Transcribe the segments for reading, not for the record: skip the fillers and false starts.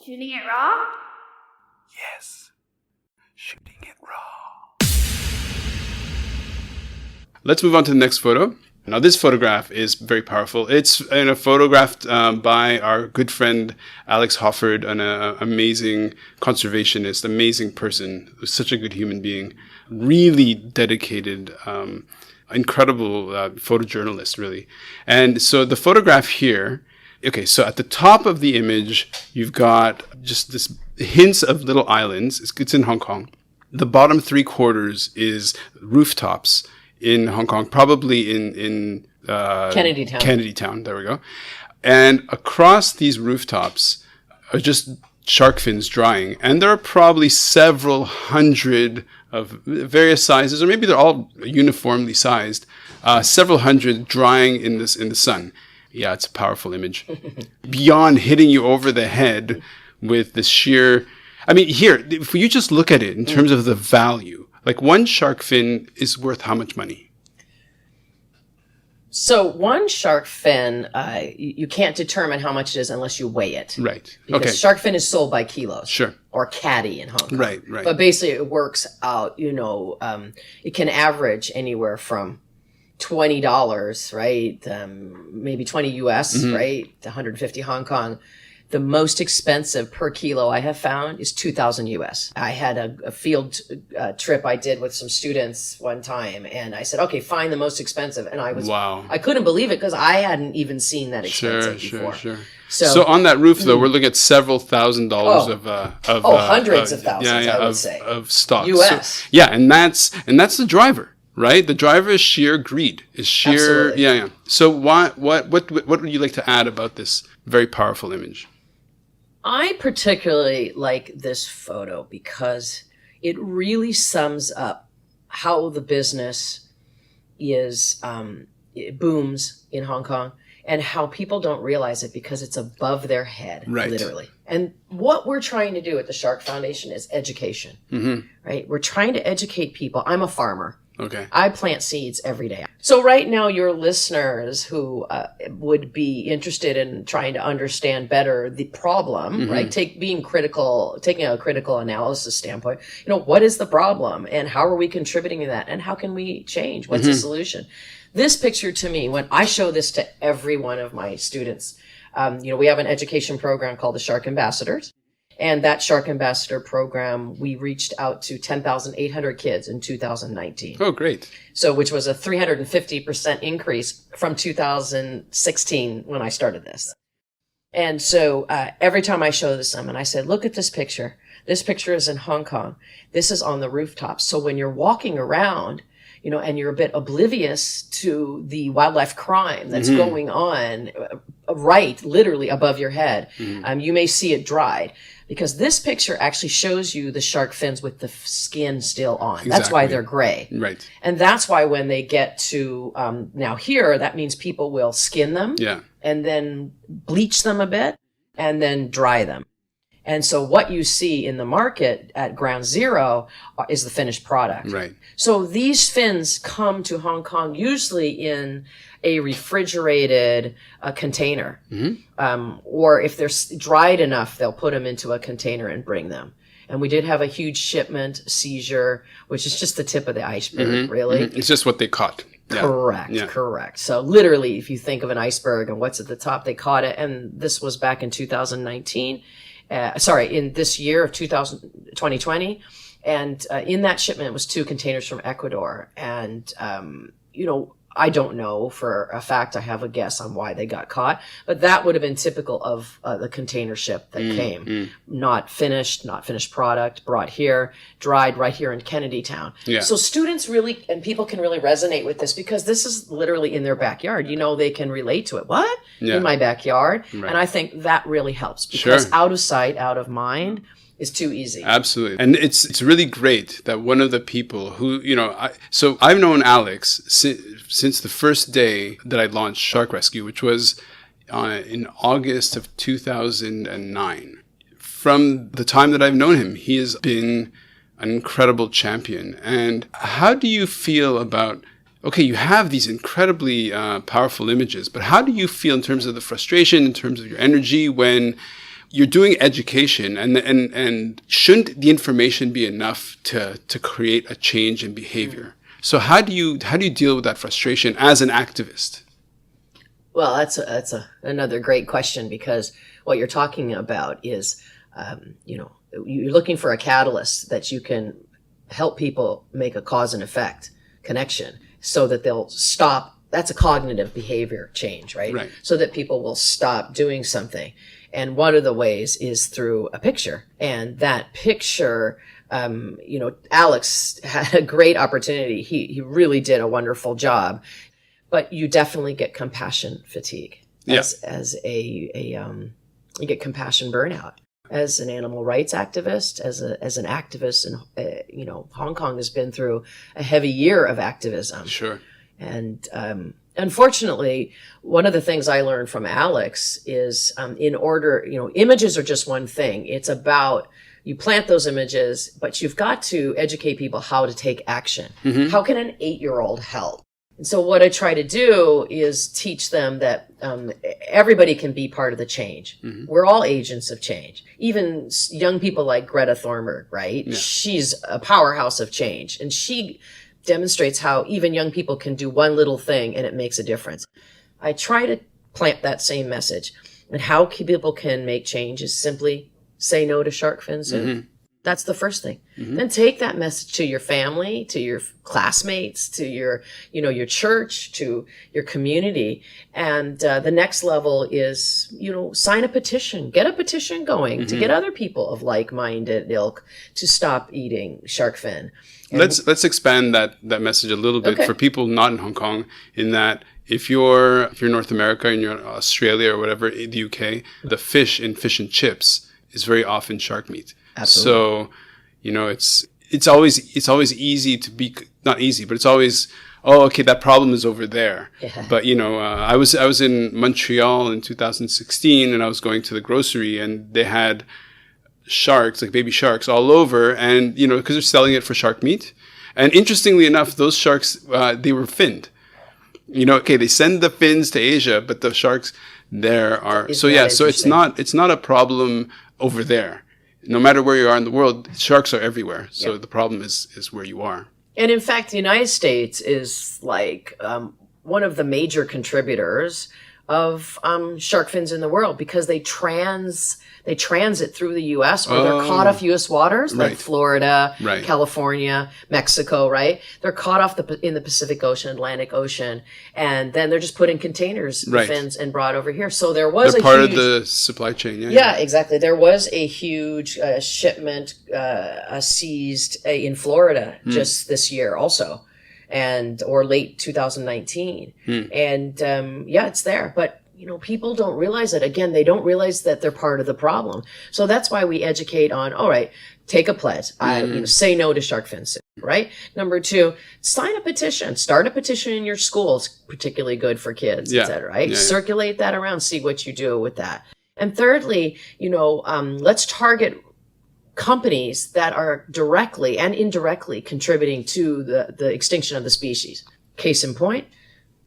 Shooting it raw? Yes. Shooting it raw. Let's move on to the next photo. Now, this photograph is very powerful. It's photographed by our good friend Alex Hofford, an amazing conservationist, amazing person, such a good human being, really dedicated, incredible photojournalist, really. And so the photograph here, okay, so at the top of the image, you've got just this hints of little islands. It's in Hong Kong. The bottom 3/4 is rooftops in Hong Kong, probably in Kennedy Town. Kennedy Town, there we go. And across these rooftops are just shark fins drying. And there are probably several hundred of various sizes, or maybe they're all uniformly sized, several hundred drying in the sun. Yeah, it's a powerful image. Beyond hitting you over the head with the sheer... I mean, here, if you just look at it in terms of the value, like one shark fin is worth how much money? So one shark fin, you can't determine how much it is unless you weigh it. Right. Because shark fin is sold by kilos. Sure. Or caddy in Hong Kong. Right. But basically it works out, it can average anywhere from $20, right? Maybe 20 US, right? 150 Hong Kong. The most expensive per kilo I have found is 2,000 US. I had a field trip I did with some students one time, and I said, okay, find the most expensive. And I couldn't believe it because I hadn't even seen that expensive before. Sure. So on that roof, though, we're looking at several $1,000s of hundreds of thousands, I would say. Of stock. US. So, and that's the driver. Right, the driver is sheer greed. Is sheer, absolutely. So what would you like to add about this very powerful image? I particularly like this photo because it really sums up how the business it booms in Hong Kong and how people don't realize it because it's above their head, literally. And what we're trying to do at the Shark Foundation is education, right? We're trying to educate people. I'm a farmer. Okay. I plant seeds every day. So right now, your listeners who would be interested in trying to understand better the problem, right? Taking a critical analysis standpoint, what is the problem and how are we contributing to that and how can we change? What's the solution? This picture to me, when I show this to every one of my students, we have an education program called the Shark Ambassadors. And that Shark Ambassador program, we reached out to 10,800 kids in 2019. Oh, great. So, which was a 350% increase from 2016 when I started this. And so every time I show this to them, and I said, look at this picture. This picture is in Hong Kong. This is on the rooftop. So when you're walking around, and you're a bit oblivious to the wildlife crime that's going on right literally above your head, you may see it dried. Because this picture actually shows you the shark fins with the skin still on. Exactly. That's why they're gray. Right. And that's why when they get to now here, that means people will skin them and then bleach them a bit and then dry them. And so what you see in the market at ground zero is the finished product. Right. So these fins come to Hong Kong usually in a refrigerated container. Or if they're dried enough, they'll put them into a container and bring them. And we did have a huge shipment seizure, which is just the tip of the iceberg, really. It's just what they caught. Correct. So literally, if you think of an iceberg and what's at the top, they caught it. And this was back in 2019. In this year of 2020. And in that shipment was 2 containers from Ecuador. And, I don't know for a fact. I have a guess on why they got caught, but that would have been typical of the container ship that came. Not finished product, brought here, dried right here in Kennedy Town. Yeah. So students really, and people can really resonate with this because this is literally in their backyard. They can relate to it. What? Yeah. In my backyard? Right. And I think that really helps because out of sight, out of mind, is too easy. Absolutely. And it's really great that one of the people who, so I've known Alex since the first day that I launched Shark Rescue, which was in August of 2009. From the time that I've known him, he has been an incredible champion. And how do you feel about, okay, you have these incredibly powerful images, but how do you feel in terms of the frustration, in terms of your energy when you're doing education, and shouldn't the information be enough to create a change in behavior? So how do you deal with that frustration as an activist? Well, that's another great question, because what you're talking about is, you're looking for a catalyst that you can help people make a cause and effect connection so that they'll stop. That's a cognitive behavior change, right? Right. So that people will stop doing something. And one of the ways is through a picture. And that picture, Alex had a great opportunity. He really did a wonderful job. But you definitely get compassion fatigue as you get compassion burnout. As an animal rights activist, as an activist, and Hong Kong has been through a heavy year of activism. Sure. And unfortunately, one of the things I learned from Alex is, images are just one thing. It's about, you plant those images, but you've got to educate people how to take action. Mm-hmm. How can an 8-year-old help? And so what I try to do is teach them that everybody can be part of the change. Mm-hmm. We're all agents of change. Even young people like Greta Thunberg, right? Yeah. She's a powerhouse of change. And she demonstrates how even young people can do one little thing and it makes a difference. I try to plant that same message. And how people can make change is simply say no to shark fin soup. Mm-hmm. That's the first thing. Mm-hmm. Then take that message to your family, to your classmates, to your church, to your community. And the next level is, sign a petition. Get a petition going mm-hmm. to get other people of like-minded ilk to stop eating shark fin. And let's expand that message a little bit for people not in Hong Kong, in that if you're North America and you're in Australia or whatever, the UK, the fish in fish and chips is very often shark meat. Absolutely. So, it's always easy to be, not easy, but it's always, that problem is over there. Yeah. But, I was in Montreal in 2016 and I was going to the grocery and they had sharks, like baby sharks all over, and, because they're selling it for shark meat. And interestingly enough, those sharks, they were finned. They send the fins to Asia, but the sharks there are, so it's not a problem over there. No matter where you are in the world, sharks are everywhere. So the problem is where you are. And in fact, the United States is like one of the major contributors of shark fins in the world, because they transit through the U.S. or they're caught off U.S. waters, like Florida, California, Mexico, right? They're caught off in the Pacific Ocean, Atlantic Ocean, and then they're just put in containers, fins, and brought over here. So there was they're part of the supply chain. Yeah, exactly. There was a huge shipment seized in Florida just this year also. Or late 2019. And, it's there. But, people don't realize it. Again, they don't realize that they're part of the problem. So that's why we educate on, all right, take a pledge. Say no to shark fin soup, right? Number 2, sign a petition. Start a petition in your school. It's particularly good for kids, et cetera, right? Circulate that around, see what you do with that. And thirdly, let's target companies that are directly and indirectly contributing to the extinction of the species. Case in point,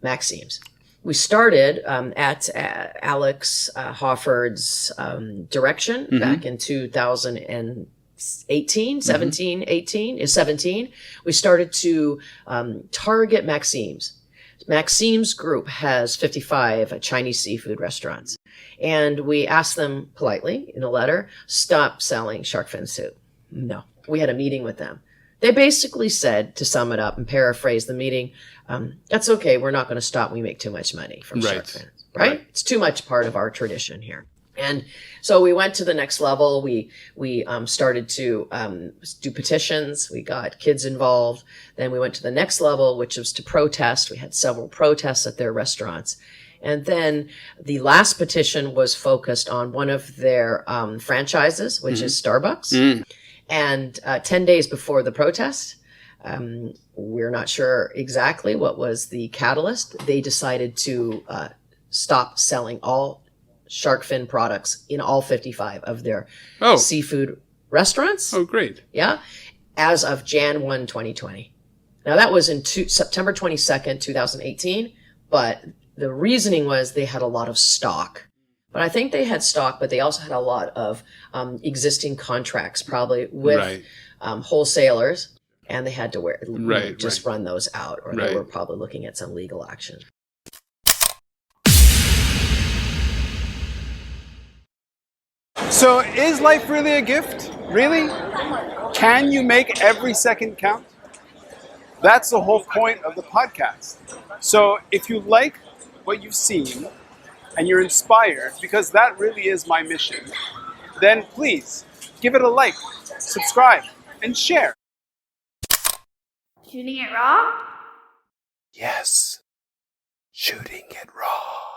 Maxime's. We started at Alex Hofford's direction back in 2018, 17. We started to target Maxime's. Maxime's group has 55 Chinese seafood restaurants. And we asked them politely in a letter, stop selling shark fin soup. No. We had a meeting with them. They basically said, to sum it up and paraphrase the meeting, that's okay, we're not going to stop. We make too much money from shark fins. Right? It's too much part of our tradition here. And so we went to the next level. We started to do petitions. We got kids involved. Then we went to the next level, which was to protest. We had several protests at their restaurants. And then the last petition was focused on one of their franchises, which is Starbucks. And 10 days before the protest, we're not sure exactly what was the catalyst. They decided to stop selling all shark fin products in all 55 of their seafood restaurants. Oh, great. Yeah. As of Jan 1, 2020. Now, that was in September 22nd, 2018, but the reasoning was they had a lot of stock But I think they had stock, but they also had a lot of existing contracts, probably with Right. wholesalers, and they had to Right, just right. run those out, or Right. they were probably looking at some legal action. So is life really a gift? Really? Can you make every second count? That's the whole point of the podcast. So if you like what you've seen and you're inspired, because that really is my mission, then please give it a like, subscribe, and share. Shooting it raw? Yes, shooting it raw.